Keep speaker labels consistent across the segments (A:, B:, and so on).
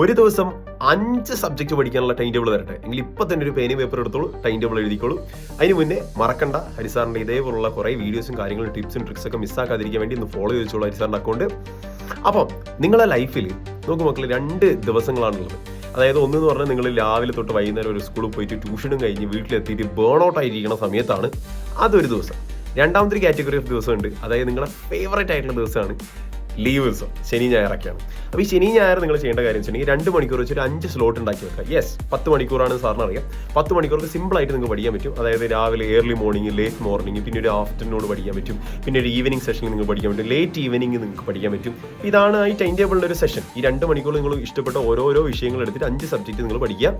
A: ഒരു ദിവസം 5 സബ്ജക്റ്റ് പഠിക്കാനുള്ള ടൈം ടേബിൾ തരട്ടെ എങ്കിൽ ഇപ്പം തന്നെ ഒരു പേനയും പേപ്പർ എടുത്തോളൂ, ടൈം ടേബിൾ എഴുതിക്കോളൂ. അതിന് മുന്നേ മറക്കണ്ട, ഹരിസാറിൻ്റെ ഇതേപോലുള്ള കുറേ വീഡിയോസും കാര്യങ്ങളും ടിപ്സും ട്രിക്സൊക്കെ മിസ്സാക്കാതിരിക്കാൻ വേണ്ടി ഒന്ന് ഫോളോ ചെയ്തോളൂ ഹരിസാറിൻ്റെ അക്കൗണ്ട്. അപ്പം നിങ്ങളെ ലൈഫിൽ നോക്കൂ മക്കൾ, 2 ദിവസങ്ങളാണുള്ളത്. അതായത് ഒന്നെന്ന് പറഞ്ഞാൽ നിങ്ങൾ രാവിലെ തൊട്ട് വൈകുന്നേരം ഒരു സ്കൂളിൽ പോയിട്ട് ട്യൂഷനും കഴിഞ്ഞ് വീട്ടിലെത്തിയിട്ട് ബേൺ ഔട്ട് ആയിരിക്കുന്ന സമയത്താണ്, അതൊരു ദിവസം. രണ്ടാമത്തെ ഒരു കാറ്റഗറി ഓഫ് ദിവസമുണ്ട്, അതായത് നിങ്ങളുടെ ഫേവറേറ്റ് ആയിട്ടുള്ള ദിവസമാണ് ലീവ് ദിവസം, ശനി ഞായറൊക്കെയാണ്. അപ്പോൾ ഈ ശനി ഞായർ നിങ്ങൾ ചെയ്യേണ്ട കാര്യം വെച്ചിട്ടുണ്ടെങ്കിൽ 2 മണിക്കൂർ വെച്ചൊരു 5 സ്ലോട്ട് ഉണ്ടാക്കി വെക്കുക. യെസ്, 10 മണിക്കൂറാണ് സാറിന് അറിയാം. 10 മണിക്കൂർക്ക് സിമ്പിളായിട്ട് നിങ്ങൾക്ക് പഠിക്കാൻ പറ്റും. അതായത് രാവിലെ ഏർലി മോർണിംഗ്, ലേറ്റ് മോർണിംഗ്, പിന്നെ ഒരു ആഫ്റ്റർനൂൺ പഠിക്കാൻ പറ്റും, പിന്നെ ഒരു ഈവനിങ് സെഷനിൽ നിങ്ങൾക്ക് പഠിക്കാൻ പറ്റും, ലേറ്റ് ഈവനിങ് നിങ്ങൾക്ക് പഠിക്കാൻ പറ്റും. ഇതാണ് ഈ ടൈം ടേബിളിൻ്റെ ഒരു സെഷൻ. ഈ 2 മണിക്കൂർ നിങ്ങൾ ഇഷ്ടപ്പെട്ട ഓരോരോ വിഷയങ്ങൾ എടുത്തിട്ട് 5 സബ്ജക്റ്റ് നിങ്ങൾ പഠിക്കുക.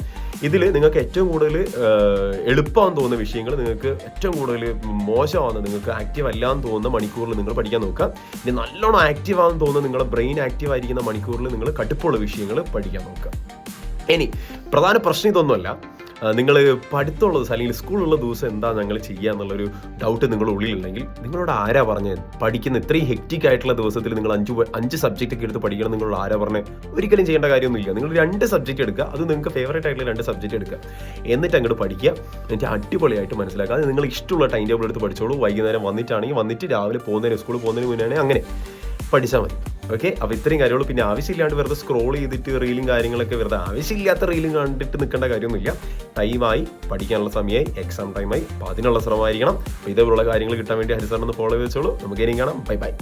A: ഇതിൽ നിങ്ങൾക്ക് ഏറ്റവും കൂടുതൽ എളുപ്പമാണെന്ന് തോന്നുന്ന വിഷയങ്ങൾ, നിങ്ങൾക്ക് ഏറ്റവും കൂടുതൽ മോശമാണെന്ന്, നിങ്ങൾക്ക് ആക്റ്റീവ് അല്ലാന്ന് തോന്നുന്ന മണിക്കൂറിൽ നിങ്ങൾ പഠിക്കാൻ നോക്കുക. ഇനി നല്ലോണം ആക്റ്റീവ് ആണെന്ന് തോന്നുന്ന, നിങ്ങളുടെ ബ്രെയിൻ ആക്റ്റീവ് ആയിരിക്കുന്ന മണിക്കൂറിൽ നിങ്ങൾ കടുപ്പമുള്ള വിഷയങ്ങൾ പഠിക്കാൻ നോക്കുക. ഇനി പ്രധാന പ്രശ്നം ഇതൊന്നുമല്ല, നിങ്ങൾ പഠിത്തമുള്ള ദിവസം അല്ലെങ്കിൽ സ്കൂളുള്ള ദിവസം എന്താ ഞങ്ങൾ ചെയ്യുക എന്നുള്ളൊരു ഡൗട്ട് നിങ്ങളുടെ ഉള്ളിലുണ്ടെങ്കിൽ നിങ്ങളോട് ആരാ പറഞ്ഞത്? പഠിക്കുന്ന ഇത്രയും ഹെക്റ്റിക് ആയിട്ടുള്ള ദിവസത്തിൽ നിങ്ങൾ 5 സബ്ജക്റ്റ് ഒക്കെ എടുത്ത് പഠിക്കണം നിങ്ങളോട് ആരാ പറഞ്ഞത്? ഒരിക്കലും ചെയ്യേണ്ട കാര്യമൊന്നുമില്ല. നിങ്ങൾ 2 സബ്ജക്റ്റ് എടുക്കുക, അത് നിങ്ങൾക്ക് ഫേവറേറ്റ് ആയിട്ടുള്ള 2 സബ്ജക്റ്റ് എടുക്കുക, എന്നിട്ട് അങ്ങോട്ട് പഠിക്കുക, എന്നിട്ട് അടിപൊളിയായിട്ട് മനസ്സിലാക്കുക. അത് നിങ്ങൾ ഇഷ്ടമുള്ള ടൈം ടേബിൾ എടുത്ത് പഠിച്ചോളൂ. വൈകുന്നേരം വന്നിട്ട് രാവിലെ പോകുന്നതിന്, സ്കൂളിൽ പോകുന്നതിന് മുന്നേ അങ്ങനെ പഠിച്ചാൽ മതി. ഓക്കെ, അപ്പോൾ ഇത്രയും കാര്യമുള്ളൂ. പിന്നെ ആവശ്യമില്ലാണ്ട് വെറുതെ സ്ക്രോൾ ചെയ്തിട്ട് റീലും കാര്യങ്ങളൊക്കെ വെറുതെ ആവശ്യമില്ലാത്ത റീലും കണ്ടിട്ട് നിൽക്കേണ്ട കാര്യമൊന്നുമില്ല. ടൈമായി, പഠിക്കാനുള്ള സമയമായി, എക്സാം ടൈമായി, അപ്പോൾ അതിനുള്ള ശ്രമമായിരിക്കണം. അപ്പോൾ ഇതേപോലുള്ള കാര്യങ്ങൾ കിട്ടാൻ വേണ്ടി ഹരിസാറിനൊന്ന് ഫോളോ ചെയ്ത് വെച്ചോളൂ. നമുക്ക് ഇനിയും കാണാം. Bye bye.